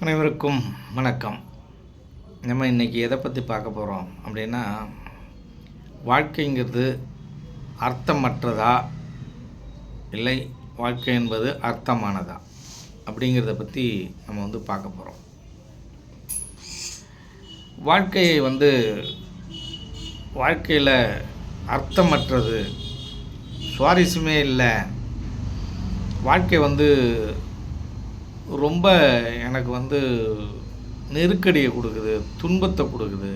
அனைவருக்கும் வணக்கம். நம்ம இன்றைக்கி எதை பற்றி பார்க்க போகிறோம் அப்படின்னா, வாழ்க்கைங்கிறது அர்த்தமற்றதா இல்லை வாழ்க்கை என்பது அர்த்தமானதா அப்படிங்கிறத பற்றி நம்ம பார்க்க போகிறோம். வாழ்க்கையில் அர்த்தமற்றது, சுவாரஸ்யமே இல்லை, வாழ்க்கை ரொம்ப எனக்கு நெருக்கடியை கொடுக்குது, துன்பத்தை கொடுக்குது,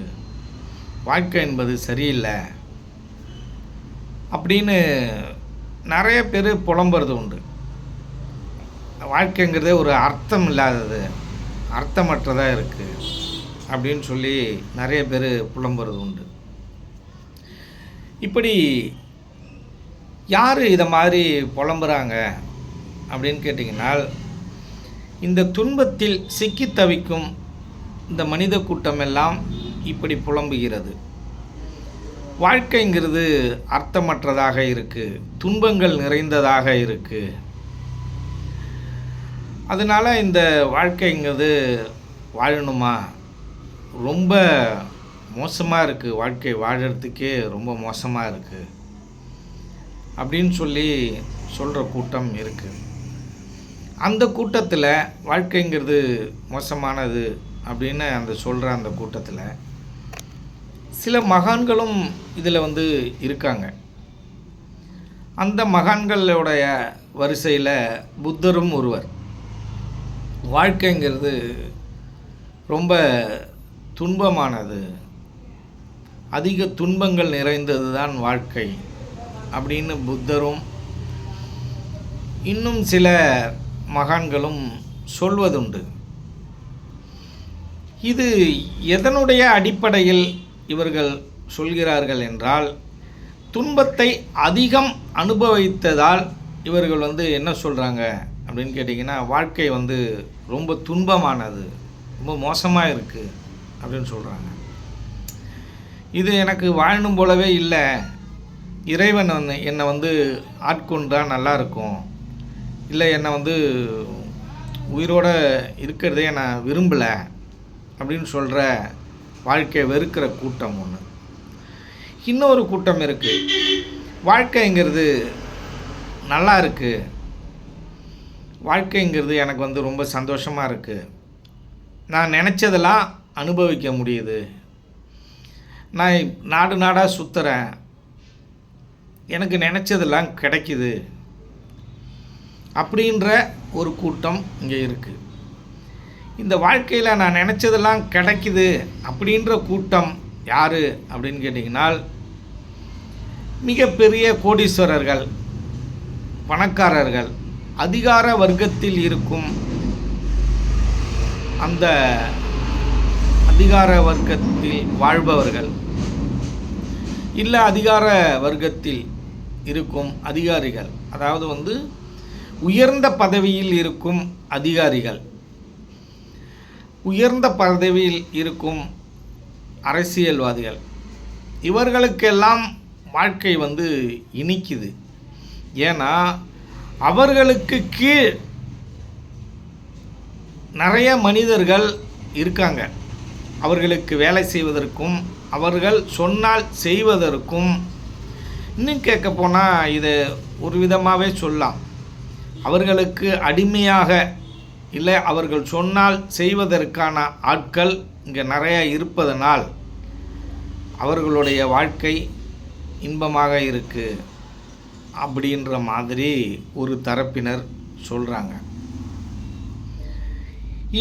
வாழ்க்கை என்பது சரியில்லை அப்படின்னு நிறைய பேர் புலம்புறது உண்டு. வாழ்க்கைங்கிறதே ஒரு அர்த்தம் இல்லாதது, அர்த்தமற்றதாக இருக்குது அப்படின்னு சொல்லி நிறைய பேர் புலம்புறது உண்டு. இப்படி யார் இதை மாதிரி புலம்புறாங்க அப்படின்னு கேட்டிங்கன்னா, இந்த துன்பத்தில் சிக்கி தவிக்கும் இந்த மனித கூட்டமெல்லாம் இப்படி புலம்புகிறது. வாழ்க்கைங்கிறது அர்த்தமற்றதாக இருக்குது, துன்பங்கள் நிறைந்ததாக இருக்குது. அதனால் இந்த வாழ்க்கைங்கிறது வாழணுமா, ரொம்ப மோசமாக இருக்குது, வாழ்க்கை வாழறதுக்கே ரொம்ப மோசமாக இருக்குது அப்படின்னு சொல்கிற கூட்டம் இருக்குது. அந்த கூட்டத்தில் வாழ்க்கைங்கிறது மோசமானது அப்படின்னு அந்த கூட்டத்தில் சில மகான்களும் இதில் இருக்காங்க. அந்த மகான்களுடைய வரிசையில் புத்தரும் ஒருவர். வாழ்க்கைங்கிறது ரொம்ப துன்பமானது, அதிக துன்பங்கள் நிறைந்தது தான் வாழ்க்கை அப்படின்னு புத்தரும் இன்னும் சில மகான்களும் சொல்வதுண்டு. இது எதனுடைய அடிப்படையில் இவர்கள் சொல்கிறார்கள் என்றால், துன்பத்தை அதிகம் அனுபவித்ததால் இவர்கள் என்ன சொல்கிறாங்க அப்படின்னு கேட்டிங்கன்னா, வாழ்க்கை ரொம்ப துன்பமானது, ரொம்ப மோசமாக இருக்குது அப்படின்னு சொல்கிறாங்க. இது எனக்கு வாழணும் போலவே இல்லை, இறைவன் என்னை ஆட்கொண்டால் நல்லாயிருக்கும், இல்லை என்னை உயிரோடு இருக்கிறதே நான் விரும்பலை அப்படின்னு சொல்கிற வாழ்க்கையை வெறுக்கிற கூட்டம் ஒன்று. இன்னொரு கூட்டம் இருக்குது, வாழ்க்கைங்கிறது நல்லா இருக்குது, வாழ்க்கைங்கிறது எனக்கு ரொம்ப சந்தோஷமாக இருக்குது, நான் நினச்சதெல்லாம் அனுபவிக்க முடியுது, நான் நாடு நாடாக சுற்றுறேன், எனக்கு நினச்சதெல்லாம் கிடைக்குது அப்படின்ற ஒரு கூட்டம் இங்கே இருக்குது. இந்த வாழ்க்கையில் நான் நினச்சதெல்லாம் கிடைக்குது அப்படின்ற கூட்டம் யார் அப்படின்னு கேட்டிங்கன்னா, மிகப்பெரிய கோடீஸ்வரர்கள், பணக்காரர்கள், அதிகார வர்க்கத்தில் இருக்கும் அந்த அதிகார வர்க்கத்தில் வாழ்பவர்கள், இல்லை அதிகார வர்க்கத்தில் இருக்கும் அதிகாரிகள், அதாவது உயர்ந்த பதவியில் இருக்கும் அதிகாரிகள், உயர்ந்த பதவியில் இருக்கும் அரசியல்வாதிகள், இவர்களுக்கெல்லாம் வாழ்க்கை இனிக்குது. ஏன்னா அவர்களுக்கு கீழ் நிறைய மனிதர்கள் இருக்காங்க, அவர்களுக்கு வேலை செய்வதற்கும் அவர்கள் சொன்னால் செய்வதற்கும். இன்னும் கேட்க போனால் இதை ஒரு விதமாகவே சொல்லலாம், அவர்களுக்கு அடிமையாக இல்லை அவர்கள் சொன்னால் செய்வதற்கான ஆட்கள் இங்கே நிறையா இருப்பதனால் அவர்களுடைய வாழ்க்கை இன்பமாக இருக்குது அப்படின்ற மாதிரி ஒரு தரப்பினர் சொல்கிறாங்க.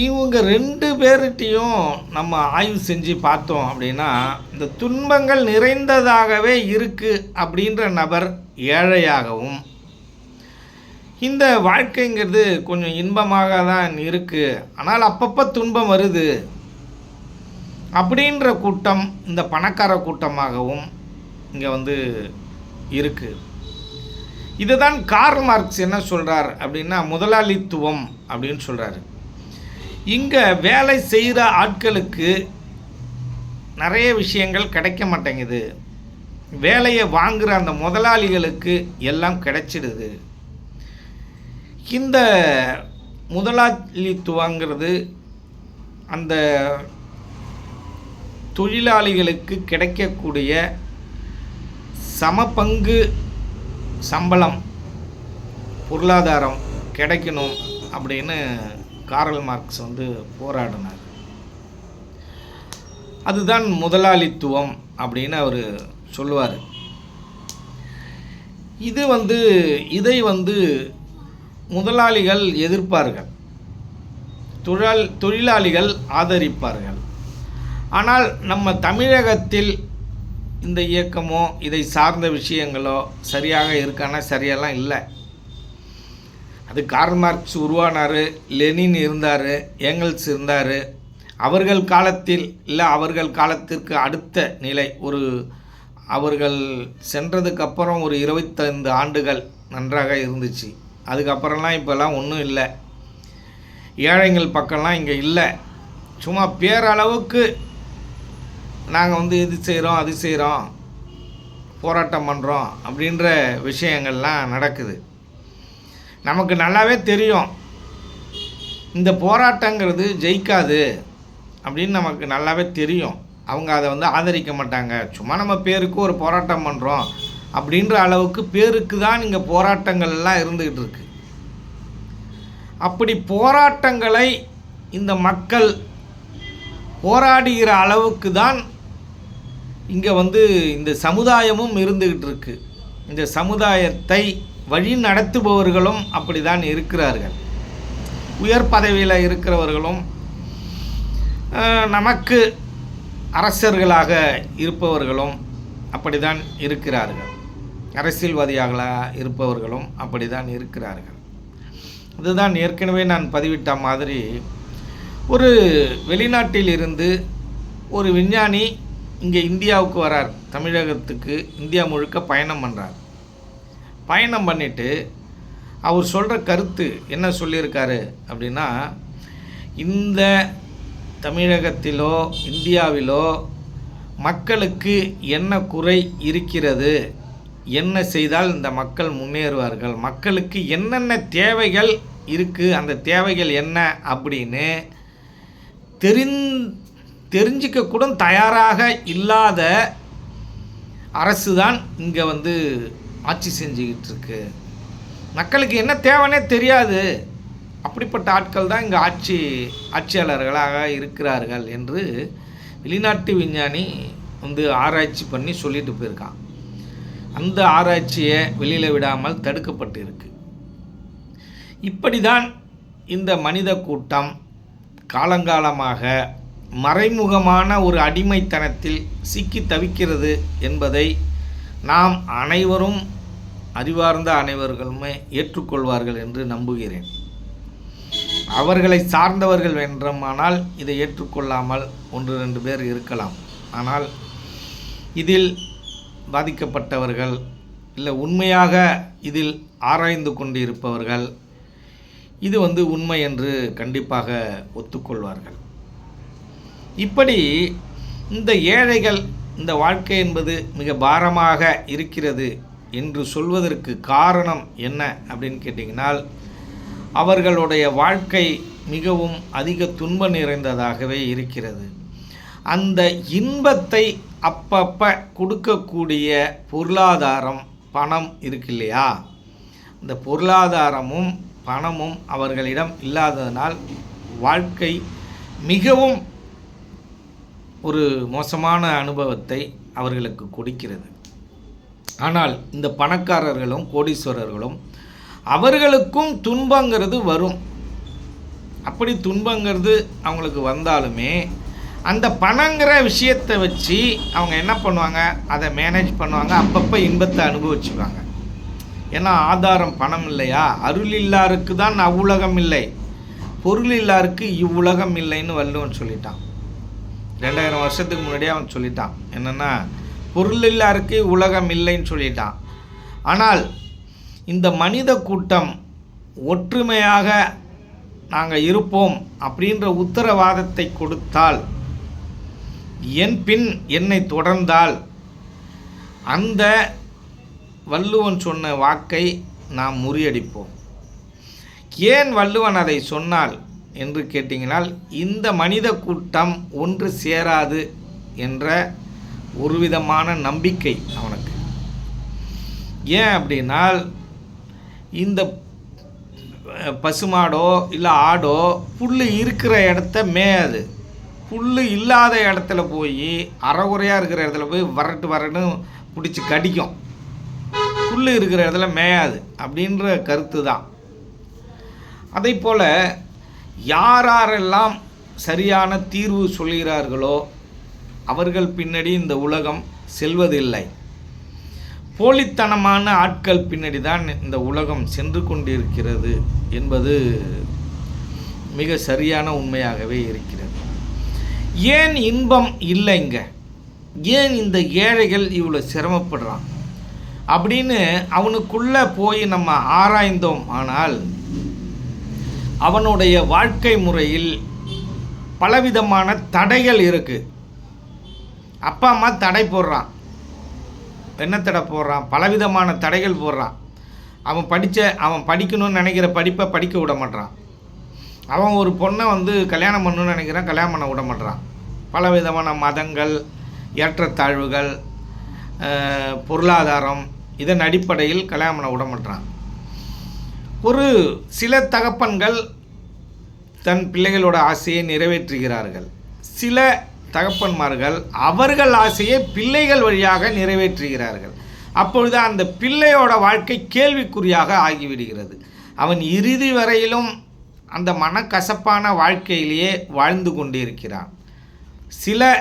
இவங்க ரெண்டு பேர்கிட்டையும் நம்ம ஆய்வு செஞ்சு பார்த்தோம் அப்படின்னா, இந்த துன்பங்கள் நிறைந்ததாகவே இருக்குது அப்படின்ற நபர் ஏழையாகவும், இந்த வாழ்க்கைங்கிறது கொஞ்சம் இன்பமாக தான் இருக்குது ஆனால் அப்பப்போ துன்பம் வருது அப்படின்ற கூட்டம் இந்த பணக்கார கூட்டமாகவும் இங்கே இருக்குது. இதுதான் கார்ல் மார்க்ஸ் என்ன சொல்கிறார் அப்படின்னா, முதலாளித்துவம் அப்படின்னு சொல்கிறாரு. இங்கே வேலை செய்கிற ஆட்களுக்கு நிறைய விஷயங்கள் கிடைக்க மாட்டேங்குது, வேலையை வாங்குகிற அந்த முதலாளிகளுக்கு எல்லாம் கிடைச்சிடுது. இந்த முதலாளித்துவங்கிறது அந்த தொழிலாளிகளுக்கு கிடைக்கக்கூடிய சமபங்கு சம்பளம், பொருளாதாரம் கிடைக்கணும் அப்படின்னு காரல் மார்க்ஸ் போராடினார். அதுதான் முதலாளித்துவம் அப்படின்னு அவர் சொல்லுவார். இதை முதலாளிகள் எதிர்ப்பார்கள், தொழிலாளிகள் ஆதரிப்பார்கள். ஆனால் நம்ம தமிழகத்தில் இந்த இயக்கமோ இதை சார்ந்த விஷயங்களோ சரியாக இருக்கானா? சரியெல்லாம் இல்லை. அது கார்ல் மார்க்ஸ் உருவானார், லெனின் இருந்தார், ஏங்கல்ஸ் இருந்தார். அவர்கள் காலத்தில் இல்லை, அவர்கள் காலத்திற்கு அடுத்த நிலை அவர்கள் சென்றதுக்கப்புறம் ஒரு 25 ஆண்டுகள் நன்றாக இருந்துச்சு. அதுக்கப்புறம்லாம் இப்போல்லாம் ஒன்றும் இல்லை. ஏழைகள் பக்கம்லாம் இங்கே இல்லை. சும்மா பேரளவுக்கு நாங்கள் இது செய்கிறோம் அது செய்கிறோம், போராட்டம் பண்ணுறோம் அப்படின்ற விஷயங்கள்லாம் நடக்குது. நமக்கு நல்லாவே தெரியும் இந்த போராட்டங்கிறது ஜெயிக்காது அப்படின்னு நமக்கு நல்லாவே தெரியும். அவங்க அதை ஆதரிக்க மாட்டாங்க. சும்மா நம்ம பேருக்கு ஒரு போராட்டம் பண்ணுறோம் அப்படின்ற அளவுக்கு பேருக்கு தான் இங்கே போராட்டங்கள் எல்லாம் இருந்துக்கிட்டு இருக்கு. அப்படி போராட்டங்களை இந்த மக்கள் போராடுகிற அளவுக்கு தான் இங்கே இந்த சமுதாயமும் இருந்துக்கிட்டு இருக்கு. இந்த சமுதாயத்தை வழி நடத்துபவர்களும் அப்படி தான் இருக்கிறார்கள். உயர் பதவியில் இருக்கிறவர்களும் நமக்கு அரசர்களாக இருப்பவர்களும் அப்படி தான் இருக்கிறார்கள். அரசியல்வாதியாக இருப்பவர்களும் அப்படி தான் இருக்கிறார்கள். இதுதான் ஏற்கனவே நான் பதிவிட்ட மாதிரி, ஒரு வெளிநாட்டில் இருந்து ஒரு விஞ்ஞானி இங்கே இந்தியாவுக்கு வரார், தமிழகத்துக்கு இந்தியா முழுக்க பயணம் பண்ணுறார். பயணம் பண்ணிவிட்டு அவர் சொல்கிற கருத்து என்ன சொல்லியிருக்காரு அப்படின்னா, இந்த தமிழகத்திலோ இந்தியாவிலோ மக்களுக்கு என்ன குறை இருக்கிறது, என்ன செய்தால் இந்த மக்கள் முன்னேறுவார்கள், மக்களுக்கு என்னென்ன தேவைகள் இருக்குது, அந்த தேவைகள் என்ன அப்படின்னு தெரிஞ்சிக்க கூட தயாராக இல்லாத அரசு தான் இங்கே ஆட்சி செஞ்சுக்கிட்டு இருக்கு. மக்களுக்கு என்ன தேவைன்னே தெரியாது. அப்படிப்பட்ட ஆட்கள் தான் இங்கே ஆட்சியாளர்களாக இருக்கிறார்கள் என்று வெளிநாட்டு விஞ்ஞானி ஆராய்ச்சி பண்ணி சொல்லிட்டு போயிருக்கான். அந்த ஆராய்ச்சியை வெளியில் விடாமல் தடுக்கப்பட்டு இருக்கு. இப்படி தான் இந்த மனித கூட்டம் காலங்காலமாக மறைமுகமான ஒரு அடிமைத்தனத்தில் சிக்கி தவிக்கிறது என்பதை நாம் அனைவரும், அறிவார்ந்த அனைவர்களுமே ஏற்றுக்கொள்வார்கள் என்று நம்புகிறேன். அவர்களை சார்ந்தவர்கள் வேண்டுமானால் இதை ஏற்றுக்கொள்ளாமல் 1-2 பேர் இருக்கலாம். ஆனால் இதில் பாதிக்கப்பட்டவர்கள், இல்லை உண்மையாக இதில் ஆராய்ந்து கொண்டு இருப்பவர்கள் இது உண்மை என்று கண்டிப்பாக ஒத்துக்கொள்வார்கள். இப்படி இந்த ஏழைகள், இந்த வாழ்க்கை என்பது மிக பாரமாக இருக்கிறது என்று சொல்வதற்கு காரணம் என்ன அப்படின்னு கேட்டிங்கனால், அவர்களுடைய வாழ்க்கை மிகவும் அதிக துன்ப நிறைந்ததாகவே இருக்கிறது. அந்த இன்பத்தை அப்பப்போ கொடுக்கக்கூடிய பொருளாதாரம், பணம் இருக்கு இல்லையா, இந்த பொருளாதாரமும் பணமும் அவர்களிடம் இல்லாததனால் வாழ்க்கை மிகவும் ஒரு மோசமான அனுபவத்தை அவர்களுக்கு கொடுக்கிறது. ஆனால் இந்த பணக்காரர்களும் கோடீஸ்வரர்களும் அவர்களுக்கும் துன்பங்கிறது வரும். அப்படி துன்பங்கிறது அவங்களுக்கு வந்தாலுமே அந்த பணங்கிற விஷயத்தை வச்சு அவங்க என்ன பண்ணுவாங்க, அதை மேனேஜ் பண்ணுவாங்க, அப்பப்போ இன்பத்தை அனுபவிச்சுவாங்க. ஏன்னா ஆதாரம் பணம் இல்லையா, அருள் இல்லாருக்கு தான் அவ்வுலகம் இல்லை, பொருள் இல்லாருக்கு இவ்வுலகம் இல்லைன்னு வள்ளுவன் சொல்லிட்டான். 2000 வருஷத்துக்கு முன்னாடியே அவன் சொல்லிட்டான். என்னென்னா பொருள் இல்லாருக்கு உலகம் இல்லைன்னு சொல்லிட்டான். ஆனால் இந்த மனித கூட்டம் ஒற்றுமையாக நாங்கள் இருப்போம் அப்படின்ற உத்தரவாதத்தை கொடுத்தால், என் பின் என்னை தொடர்ந்தால், அந்த வள்ளுவன் சொன்ன வாக்கை நாம் முறியடிப்போம். ஏன் வள்ளுவன் அதை சொன்னால், என்று கேட்டிங்கனால் இந்த மனித கூட்டம் ஒன்று சேராது என்ற ஒரு விதமான நம்பிக்கை அவனுக்கு. ஏன் அப்படின்னால் இந்த பசுமாடோ இல்லை ஆடோ புல் இருக்கிற இடத்த மேயாது, புல் இல்லாத இடத்துல போய் அறகுறையாக இருக்கிற இடத்துல போய் வரட்டுன்னு பிடிச்சி கடிக்கும். புல் இருக்கிற இடத்துல மேயாது அப்படின்ற கருத்து தான். அதை போல் யாரெல்லாம் சரியான தீர்வு சொல்கிறார்களோ அவர்கள் பின்னாடி இந்த உலகம் செல்வதில்லை. போலித்தனமான ஆட்கள் பின்னாடி தான் இந்த உலகம் சென்று கொண்டிருக்கிறது என்பது மிக சரியான உண்மையாகவே இருக்கிறது. ஏன் இன்பம் இல்லைங்க, ஏன் இந்த ஏழைகள் இவ்வளோ சிரமப்படுறான் அப்படின்னு அவனுக்குள்ளே போய் நம்ம ஆராய்ந்தோம். ஆனால் அவனுடைய வாழ்க்கை முறையில் பலவிதமான தடைகள் இருக்குது. அப்பா அம்மா தடை போடுறான். என்ன தடை போடுறான்? பலவிதமான தடைகள் போடுறான். அவன் படிக்கணும்னு நினைக்கிற படிப்பை படிக்க விட மாட்டான். அவன் ஒரு பொண்ணை கல்யாணம் பண்ணணும்னு நினைக்கிறான், கல்யாணம் பண்ண விட மாட்டான். பலவிதமான மதங்கள், ஏற்றத்தாழ்வுகள், பொருளாதாரம், இதன் அடிப்படையில் கல்யாணம் பண்ண விட மாட்டான். ஒரு சில தகப்பன்கள் தன் பிள்ளைகளோட ஆசையை நிறைவேற்றுகிறார்கள். சில தகப்பன்மார்கள் அவர்கள் ஆசையை பிள்ளைகள் வழியாக நிறைவேற்றுகிறார்கள். அப்பொழுது அந்த பிள்ளையோட வாழ்க்கை கேள்விக்குறியாக ஆகிவிடுகிறது. அவன் இறுதி வரையிலும் அந்த மனக்கசப்பான வாழ்க்கையிலேயே வாழ்ந்து கொண்டிருக்கிறான். சில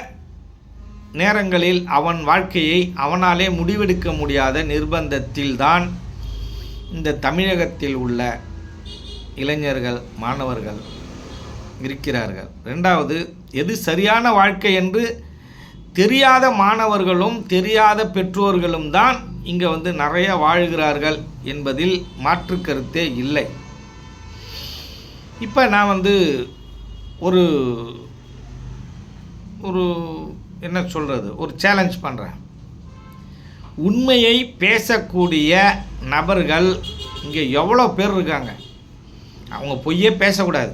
நேரங்களில் அவன் வாழ்க்கையை அவனாலே முடிவெடுக்க முடியாத நிர்பந்தத்தில்தான் இந்த தமிழகத்தில் உள்ள இளைஞர்கள், மாணவர்கள் இருக்கிறார்கள். ரெண்டாவது, எது சரியான வாழ்க்கை என்று தெரியாத மாணவர்களும் தெரியாத பெற்றோர்களும் தான் இங்கே நிறைய வாழ்கிறார்கள் என்பதில் மாற்று கருத்தே இல்லை. இப்போ நான் ஒரு ஒரு என்ன சொல்கிறது, ஒரு சேலஞ்ச் பண்ணுறேன். உண்மையை பேசக்கூடிய நபர்கள் இங்கே எவ்வளோ பேர் இருக்காங்க. அவங்க பொய்யே பேசக்கூடாது.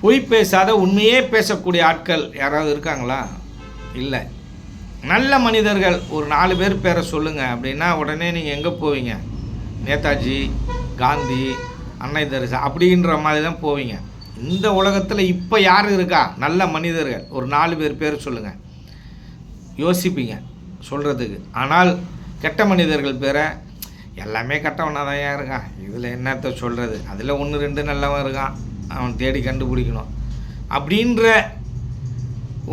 பொய் பேசாத உண்மையே பேசக்கூடிய ஆட்கள் யாராவது இருக்காங்களா? இல்லை. நல்ல மனிதர்கள் ஒரு 4 பேர் பேரை சொல்லுங்கள் அப்படின்னா உடனே நீங்கள் எங்கே போவீங்க? நேதாஜி, காந்தி, அன்னை தெரசா அப்படின்ற மாதிரி தான் போவீங்க. இந்த உலகத்தில் இப்போ யார் இருக்கா நல்ல மனிதர்கள்? ஒரு 4 பேர் சொல்லுங்கள், யோசிப்பீங்க சொல்கிறதுக்கு. ஆனால் கெட்ட மனிதர்கள் பேரை எல்லாமே கெட்டவனாக தான் இருக்கான், இதில் என்னத்தை சொல்கிறது, அதில் 1-2 நல்லவன் இருக்கான், அவன் தேடி கண்டுபிடிக்கணும் அப்படின்ற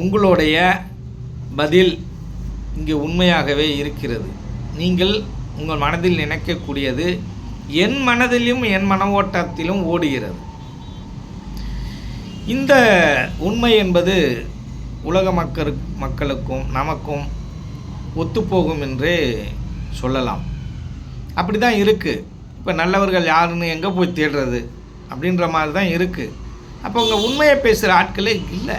உங்களுடைய பதில் இங்கே உண்மையாகவே இருக்கிறது. நீங்கள் உங்கள் மனதில் நினைக்கக்கூடியது என் மனதிலும் என் மன ஓட்டத்திலும் ஓடுகிறது. இந்த உண்மை என்பது உலக மக்களுக்கும் நமக்கும் ஒத்துப்போகும் என்றே சொல்லலாம். அப்படி தான் இருக்குது. இப்போ நல்லவர்கள் யாருன்னு எங்கே போய் தேடுறது அப்படின்ற மாதிரி தான் இருக்குது. அப்போ உங்கள் உண்மையை பேசுகிற ஆட்களே இல்லை.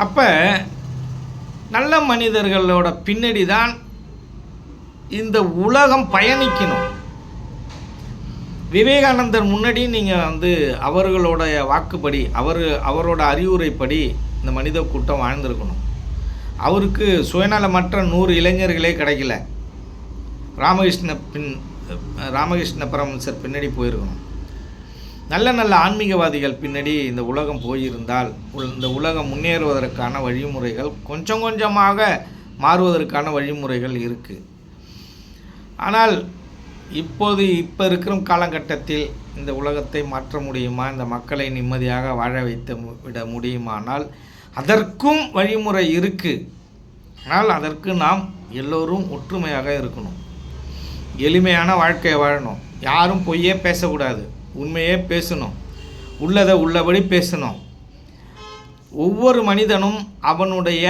அப்போ நல்ல மனிதர்களோட பின்னாடி தான் இந்த உலகம் பயணிக்கணும். விவேகானந்தர் முன்னாடி நீங்கள் அவர்களுடைய வாக்குப்படி, அவரோட அறிவுரைப்படி இந்த மனித கூட்டம் வாழ்ந்திருக்கணும். அவருக்கு சுயநலமற்ற 100 இளைஞர்களே கிடைக்கல. ராமகிருஷ்ண பரமஹம்சர் பின்னாடி போயிருக்கணும். நல்ல நல்ல ஆன்மீகவாதிகள் பின்னாடி இந்த உலகம் போயிருந்தால் இந்த உலகம் முன்னேறுவதற்கான வழிமுறைகள் கொஞ்சம் கொஞ்சமாக மாறுவதற்கான வழிமுறைகள் இருக்குது. ஆனால் இப்போ இருக்கிற காலகட்டத்தில் இந்த உலகத்தை மாற்ற முடியுமா? இந்த மக்களை நிம்மதியாக வாழ வைத்து விட முடியுமானால் அதற்கும் வழிமுறை இருக்குது. ஆனால் அதற்கு நாம் எல்லோரும் ஒற்றுமையாக இருக்கணும். எளிமையான வாழ்க்கையை வாழணும். யாரும் பொய்யே பேசக்கூடாது, உண்மையே பேசணும், உள்ளதை உள்ளபடி பேசணும். ஒவ்வொரு மனிதனும் அவனுடைய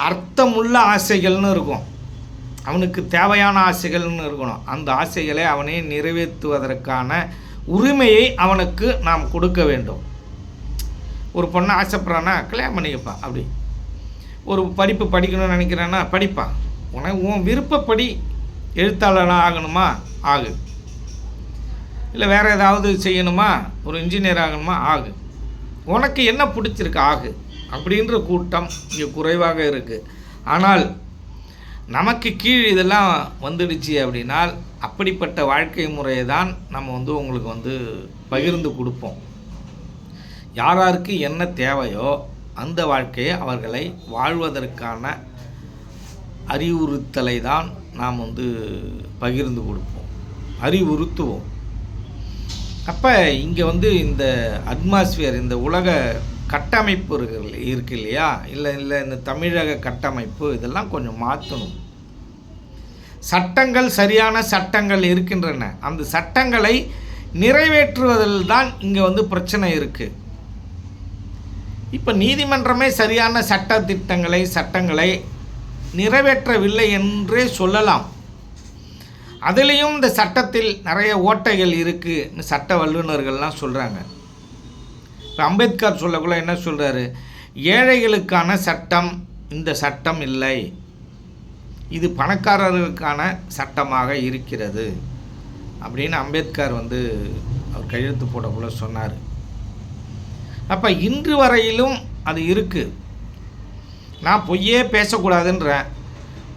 அர்த்தமுள்ள ஆசைகள்னு இருக்கும், அவனுக்கு தேவையான ஆசைகள்னு இருக்கணும். அந்த ஆசைகளை அவனை நிறைவேற்றுவதற்கான உரிமையை அவனுக்கு நாம் கொடுக்க வேண்டும். ஒரு பொண்ணை ஆசைப்படுறான்னா கல்யாணம் பண்ணிக்கப்பா, அப்படி ஒரு படிப்பு படிக்கணும்னு நினைக்கிறான்னா படிப்பா, உன் விருப்பப்படி எழுத்தாளனாக ஆகணுமா ஆகு, இல்லை வேறு ஏதாவது செய்யணுமா, ஒரு இன்ஜினியர் ஆகணுமா, ஆகு. உனக்கு என்ன பிடிச்சிருக்கு ஆகு அப்படின்ற கூட்டம் இங்கே குறைவாக இருக்குது. ஆனால் நமக்கு கீழ் இதெல்லாம் வந்துடுச்சு அப்படின்னால் அப்படிப்பட்ட வாழ்க்கை முறையை தான் நம்ம உங்களுக்கு பகிர்ந்து கொடுப்போம். யாராருக்கு என்ன தேவையோ அந்த வாழ்க்கையை அவர்களை வாழ்வதற்கான அறிவுறுத்தலை தான் நாம் பகிர்ந்து கொடுப்போம், அறிவுறுத்துவோம். அப்போ இங்கே இந்த அட்மாஸ்பியர், இந்த உலக கட்டமைப்பு இருக்கு இல்லையா, இல்லை இந்த தமிழக கட்டமைப்பு இதெல்லாம் கொஞ்சம் மாற்றணும். சட்டங்கள், சரியான சட்டங்கள் இருக்கின்றன. அந்த சட்டங்களை நிறைவேற்றுவதில் தான் இங்கே பிரச்சனை இருக்குது. இப்போ நீதிமன்றமே சரியான சட்டங்களை நிறைவேற்றவில்லை என்றே சொல்லலாம். அதுலேயும் இந்த சட்டத்தில் நிறைய ஓட்டைகள் இருக்குன்னு சட்ட வல்லுநர்கள்லாம் சொல்கிறாங்க. இப்போ அம்பேத்கர் சொல்லக்குள்ள என்ன சொல்கிறாரு, ஏழைகளுக்கான சட்டம் இந்த சட்டம் இல்லை, இது பணக்காரர்களுக்கான சட்டமாக இருக்கிறது அப்படின்னு அம்பேத்கர் அவர் கையெழுத்து போடக்குள்ள சொன்னார். அப்போ இன்று வரையிலும் அது இருக்குது. நான் பொய்யே பேசக்கூடாதுன்றேன்.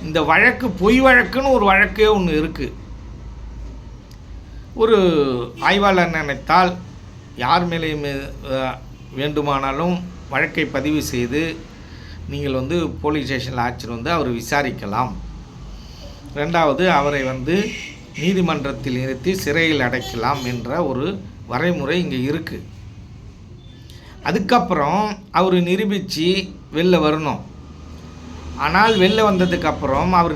இந்த வழக்கு பொய் வழக்குன்னு ஒரு வழக்கே ஒன்று இருக்குது. ஒரு ஆய்வாளர் நினைத்தால் யார் மேலேயும் வேண்டுமானாலும் வழக்கை பதிவு செய்து நீங்கள் போலீஸ் ஸ்டேஷனில் ஆட்சியில் அவர் விசாரிக்கலாம். ரெண்டாவது, அவரை நீதிமன்றத்தில் நிறுத்தி சிறையில் அடைக்கலாம் என்ற ஒரு வரைமுறை இங்கே இருக்குது. அதுக்கப்புறம் அவர் நிரூபித்து வெளில வரணும். ஆனால் வெளில வந்ததுக்கப்புறம் அவர்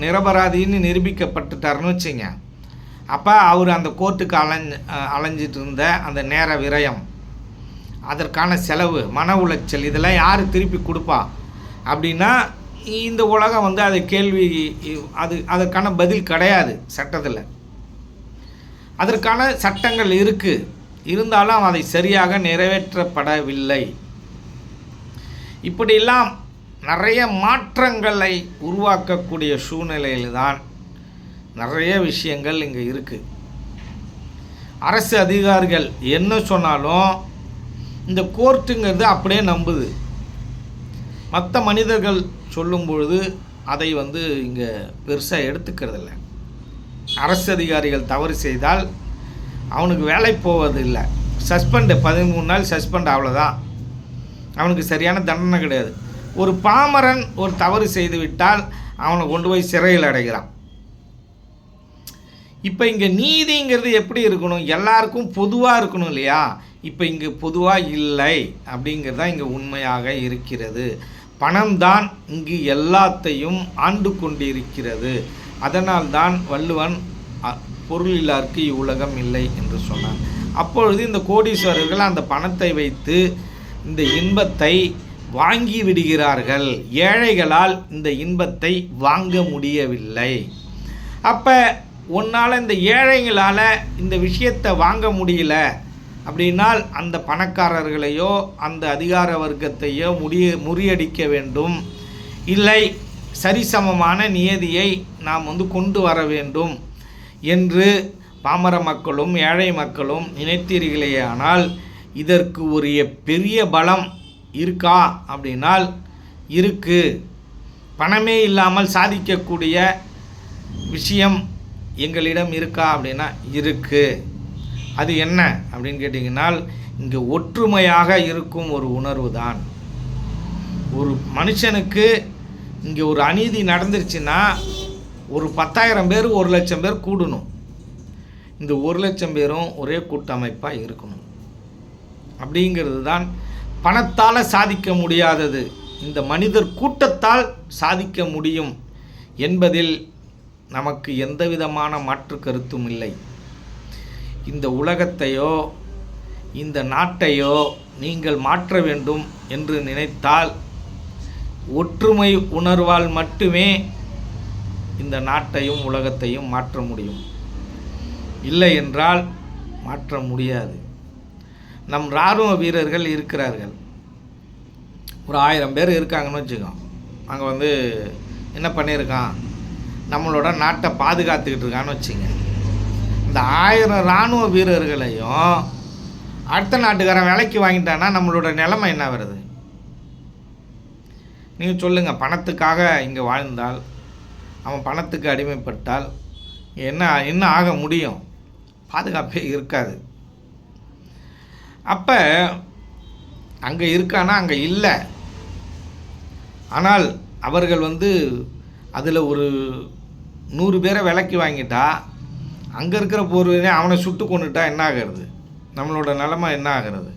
நிரபராதின்னு நிரூபிக்கப்பட்டுட்டார்னு வச்சுங்க, அப்போ அவர் அந்த கோர்ட்டுக்கு அலைஞ்சிட்டு இருந்த அந்த நேர விரயம், அதற்கான செலவு, மன உளைச்சல், இதெல்லாம் யார் திருப்பி கொடுப்பா அப்படின்னா இந்த உலகம் அதை கேள்வி, அதற்கான பதில் கிடையாது சட்டத்தில். அதற்கான சட்டங்கள் இருக்குது, இருந்தாலும் அதை சரியாக நிறைவேற்றப்படவில்லை. இப்படியெல்லாம் நிறைய மாற்றங்களை உருவாக்கக்கூடிய சூழ்நிலையில் தான் நிறைய விஷயங்கள் இங்கே இருக்குது. அரசு அதிகாரிகள் என்ன சொன்னாலும் இந்த கோர்ட்டுங்கிறது அப்படியே நம்புது. மற்ற மனிதர்கள் சொல்லும் பொழுது அதை இங்கே பெருசாக எடுத்துக்கிறதில்ல. அரசு அதிகாரிகள் தவறு செய்தால் அவனுக்கு வேலை போவதில்லை, சஸ்பெண்டு, 13 நாள் சஸ்பெண்ட், அவ்வளோதான். அவனுக்கு சரியான தண்டனை கிடையாது. ஒரு பாமரன் ஒரு தவறு செய்து விட்டால் அவனை கொண்டு போய் சிறையில் அடைகிறான். இப்போ இங்கே நீதிங்கிறது எப்படி இருக்கணும், எல்லாருக்கும் பொதுவாக இருக்கணும் இல்லையா. இப்போ இங்கே பொதுவாக இல்லை அப்படிங்கிறது தான் இங்கே உண்மையாக இருக்கிறது. பணம்தான் இங்கு எல்லாத்தையும் ஆண்டு கொண்டிருக்கிறது. அதனால்தான் வள்ளுவன் பொருள் இல்லாருக்கு இவ்வுலகம் இல்லை என்று சொன்னான். அப்பொழுது இந்த கோடீஸ்வரர்கள் அந்த பணத்தை வைத்து இந்த இன்பத்தை வாங்கி விடுகிறார்கள். ஏழைகளால் இந்த இன்பத்தை வாங்க முடியவில்லை. அப்போ உன்னால் இந்த ஏழைகளால் இந்த விஷயத்தை வாங்க முடியல அப்படின்னால் அந்த பணக்காரர்களையோ அந்த அதிகார வர்க்கத்தையோ முறியடிக்க வேண்டும், இல்லை சரிசமமான நியதியை நாம் கொண்டு வர வேண்டும் என்று பாமர மக்களும் ஏழை மக்களும் நினைத்தீர்களேயானால் இதற்கு ஒரு பெரிய பலம் இருக்கா அப்படின்னால் இருக்குது. பணமே இல்லாமல் சாதிக்கக்கூடிய விஷயம் எங்களிடம் இருக்கா அப்படின்னா இருக்குது. அது என்ன அப்படின்னு கேட்டிங்கன்னால் இங்கே ஒற்றுமையாக இருக்கும் ஒரு உணர்வு தான். ஒரு மனுஷனுக்கு இங்கே ஒரு அநீதி நடந்துருச்சுன்னா ஒரு 10,000 பேர் 1,00,000 பேர் கூடணும். இந்த 1,00,000 பேரும் ஒரே கூட்டமைப்பாக இருக்கணும். அப்படிங்கிறது தான் பணத்தால் சாதிக்க முடியாதது, இந்த மனிதர் கூட்டத்தால் சாதிக்க முடியும் என்பதில் நமக்கு எந்த விதமான மாற்று கருத்தும் இல்லை. இந்த உலகத்தையோ இந்த நாட்டையோ நீங்கள் மாற்ற வேண்டும் என்று நினைத்தால் ஒற்றுமை உணர்வால் மட்டுமே இந்த நாட்டையும் உலகத்தையும் மாற்ற முடியும். இல்லை என்றால் மாற்ற முடியாது. நம் இராணுவ வீரர்கள் இருக்கிறார்கள், ஒரு 1000 பேர் இருக்காங்கன்னு வச்சுக்கோம். அங்கே என்ன பண்ணியிருக்கான், நம்மளோட நாட்டை பாதுகாத்துக்கிட்டு இருக்கான்னு வச்சுங்க. இந்த 1000 இராணுவ வீரர்களையும் அடுத்த நாட்டுக்காரன் விலைக்கு வாங்கிட்டான்னா நம்மளோட நிலைமை என்ன வருது? நீங்கள் சொல்லுங்கள். பணத்துக்காக இங்கே வாழ்ந்தால், அவன் பணத்துக்கு அடிமைப்பட்டால் என்ன ஆக முடியும்? பாதுகாப்பே இருக்காது. அப்போ அங்கே இருக்கானா அங்கே இல்லை. ஆனால் அவர்கள் அதில் ஒரு 100 பேரை விலைக்கு வாங்கிட்டா, அங்கே இருக்கிற போர்வனே அவனை சுட்டு கொண்டுட்டா என்ன ஆகிறது? நம்மளோட நிலைமை என்ன ஆகிறது?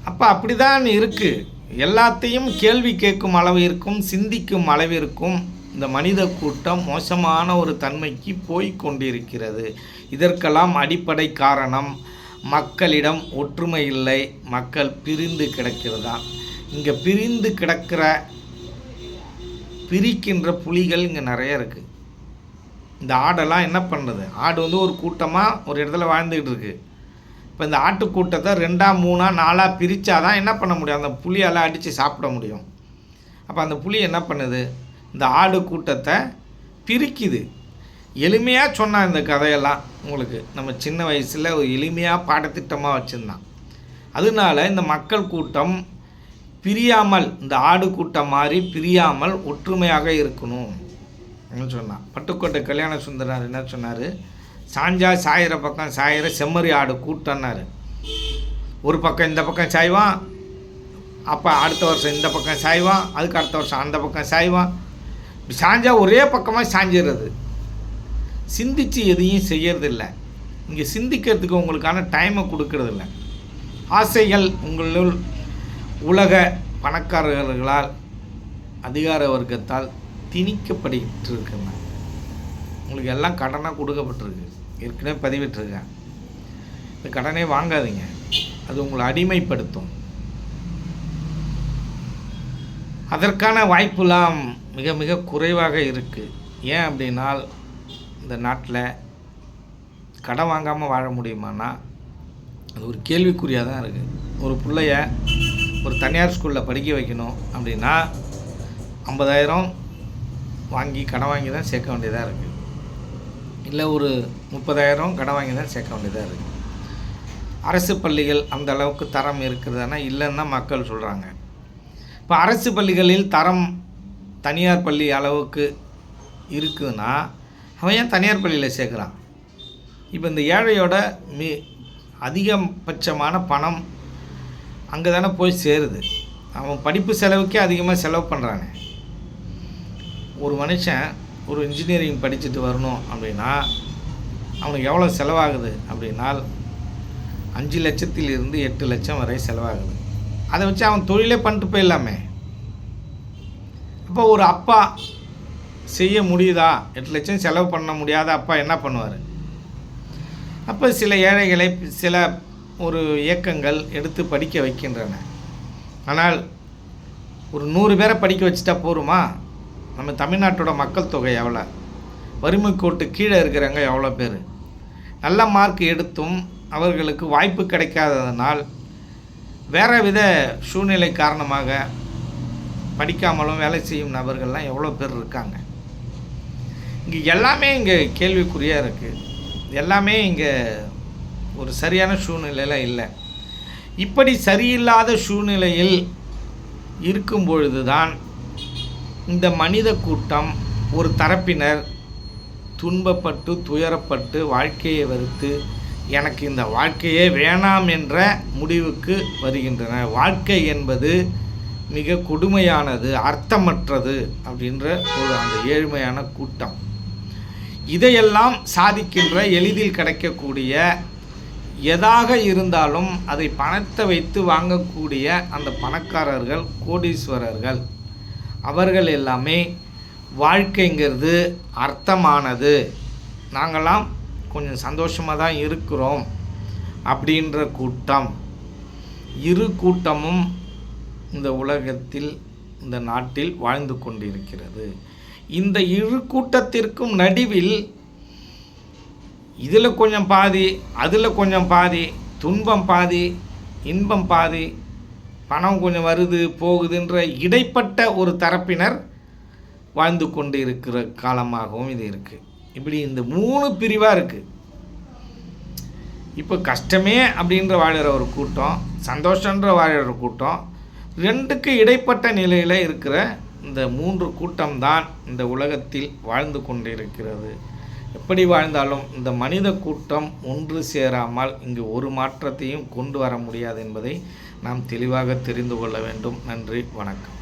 அப்போ அப்படி தான் இருக்குது. எல்லாத்தையும் கேள்வி கேட்கும் அளவிற்கும் சிந்திக்கும் அளவிற்கும் இந்த மனித கூட்டம் மோசமான ஒரு தன்மைக்கு போய் கொண்டிருக்கிறது. இதற்கெல்லாம் அடிப்படை காரணம் மக்களிடம் ஒற்றுமை இல்லை, மக்கள் பிரிந்து கிடக்கிறதா. இங்கே பிரிக்கின்ற புலிகள் இங்கே நிறைய இருக்குது. இந்த ஆடெல்லாம் என்ன பண்ணுறது? ஆடு ஒரு கூட்டமாக ஒரு இடத்துல வாழ்ந்துக்கிட்டு இருக்குது. இப்போ இந்த ஆட்டுக்கூட்டத்தை 2, 3, 4 பிரித்தாதான் என்ன பண்ண முடியும்? அந்த புலியால் அடித்து சாப்பிட முடியும். அப்போ அந்த புலி என்ன பண்ணுது? இந்த ஆடு கூட்டத்தை பிரிக்குது. எளிமையாக சொன்னான் இந்த கதையெல்லாம் உங்களுக்கு. நம்ம சின்ன வயசில் ஒரு எளிமையாக பாடத்திட்டமாக வச்சுருந்தான். அதனால இந்த மக்கள் கூட்டம் பிரியாமல், இந்த ஆடு கூட்டம் மாதிரி பிரியாமல் ஒற்றுமையாக இருக்கணும் சொன்னான். பட்டுக்கோட்டை கல்யாண சுந்தரனார் என்ன சொன்னார்? சாஞ்சா சாயிற பக்கம் சாயிற செம்மறி ஆடு கூட்டம்னாரு. ஒரு பக்கம் இந்த பக்கம் சாய்வான், அப்போ அடுத்த வருஷம் இந்த பக்கம் சாய்வான், அதுக்கு அடுத்த வருஷம் அந்த பக்கம் சாய்வான். சாஞ்சா ஒரே பக்கமாக சாஞ்சிடுறது. சிந்தித்து எதையும் செய்யறதில்லை. இங்கே சிந்திக்கிறதுக்கு உங்களுக்கான டைமை கொடுக்கறதில்ல. ஆசைகள் உங்களுள் உலக பணக்காரர்களால் அதிகார வர்க்கத்தால் திணிக்கப்பட்டு இருக்குங்க. உங்களுக்கு எல்லாம் கடனாக கொடுக்கப்பட்டிருக்கு. ஏற்கனவே பதிவிட்டிருக்கேன். இந்த கடனே வாங்காதீங்க, அது உங்களை அடிமைப்படுத்தும். அதற்கான வாய்ப்புலாம் மிக மிக குறைவாக இருக்குது. ஏன் அப்படின்னால் இந்த நாட்டில் கடன் வாங்காமல் வாழ முடியுமானா அது ஒரு கேள்விக்குறியாக தான் இருக்குது. ஒரு பிள்ளைய ஒரு தனியார் ஸ்கூலில் படிக்க வைக்கணும் அப்படின்னா 50,000 வாங்கி கடன் வாங்கி தான் சேர்க்க வேண்டியதாக இருக்குது. இல்லை ஒரு 30,000 கடன் வாங்கி தான் சேர்க்க வேண்டியதாக இருக்குது. அரசு பள்ளிகள் அந்த அளவுக்கு தரம் இருக்கிறதுனா இல்லைன்னு தான் மக்கள் சொல்கிறாங்க. இப்போ அரசு பள்ளிகளில் தரம் தனியார் பள்ளி அளவுக்கு இருக்குதுன்னா அவன் ஏன் தனியார் பள்ளியில் சேர்க்குறான்? இப்போ இந்த ஏழையோட அதிகபட்சமான பணம் அங்கே தானே போய் சேருது. அவன் படிப்பு செலவுக்கே அதிகமாக செலவு பண்ணுறானே. ஒரு மனுஷன் ஒரு இன்ஜினியரிங் படிச்சுட்டு வரணும் அப்படின்னா அவனுக்கு எவ்வளோ செலவாகுது அப்படின்னால் 5 லட்சத்திலிருந்து 8 லட்சம் வரை செலவாகுது. அதை வச்சு அவன் தொழிலே பண்ணிட்டு போயிடலாமே. அப்போ ஒரு அப்பா செய்ய முடியுதா? 8 லட்சம் செலவு பண்ண முடியாத அப்பா என்ன பண்ணுவார்? அப்போ சில ஏழைகளை சில ஒரு இயக்கங்கள் எடுத்து படிக்க வைக்கின்றன. ஆனால் ஒரு 100 பேரை படிக்க வச்சுட்டா போருமா? நம்ம தமிழ்நாட்டோட மக்கள் தொகை எவ்வளோ? வறுமை கோட்டு கீழே இருக்கிறவங்க எவ்வளோ பேர்? நல்ல மார்க் எடுத்தும் அவர்களுக்கு வாய்ப்பு கிடைக்காததனால் வேறு வித சூழ்நிலை காரணமாக படிக்காமலும் வேலை செய்யும் நபர்கள்லாம் எவ்வளோ பேர் இருக்காங்க. இங்கே எல்லாமே இங்கே கேள்விக்குறியாக இருக்குது. எல்லாமே இங்கே ஒரு சரியான சூழ்நிலையில் இல்லை. இப்படி சரியில்லாத சூழ்நிலையில் இருக்கும் பொழுது தான் இந்த மனித கூட்டம் ஒரு தரப்பினர் துன்பப்பட்டு துயரப்பட்டு வாழ்க்கையை வெறுத்து எனக்கு இந்த வாழ்க்கையே வேணாம் என்ற முடிவுக்கு வருகின்றன. வாழ்க்கை என்பது மிக கொடுமையானது, அர்த்தமற்றது அப்படின்ற ஒரு அந்த ஏழ்மையான கூட்டம். இதையெல்லாம் சாதிக்கின்ற எளிதில் கிடைக்கக்கூடிய எதாக இருந்தாலும் அதை பணத்தை வைத்து வாங்கக்கூடிய அந்த பணக்காரர்கள், கோடீஸ்வரர்கள், அவர்கள் எல்லாமே வாழ்க்கைங்கிறது அர்த்தமானது, நாங்களாம் கொஞ்சம் சந்தோஷமாக தான் இருக்கிறோம் அப்படின்ற கூட்டம். இரு கூட்டமும் இந்த உலகத்தில் இந்த நாட்டில் வாழ்ந்து கொண்டிருக்கிறது. இந்த இரு கூட்டத்திற்கும் நடுவில் இதில் கொஞ்சம் பாதி அதில் கொஞ்சம் பாதி, துன்பம் பாதி இன்பம் பாதி, பணம் கொஞ்சம் வருது போகுதுன்ற இடைப்பட்ட ஒரு தரப்பினர் வாழ்ந்து கொண்டு இருக்கிற காலமாகவும் இது இருக்குது. இப்படி இந்த 3 பிரிவாக இருக்குது. இப்போ கஷ்டமே அப்படின்ற வாழ்கிற ஒரு கூட்டம், சந்தோஷன்ற வாழ்கிற ஒரு கூட்டம், 2க்கு இடைப்பட்ட நிலையில் இருக்கிற இந்த 3 கூட்டம்தான் இந்த உலகத்தில் வாழ்ந்து கொண்டிருக்கிறது. எப்படி வாழ்ந்தாலும் இந்த மனித கூட்டம் ஒன்று சேராமல் இங்கு ஒரு மாற்றத்தையும் கொண்டு வர முடியாது என்பதை நாம் தெளிவாக தெரிந்து கொள்ள வேண்டும். நன்றி, வணக்கம்.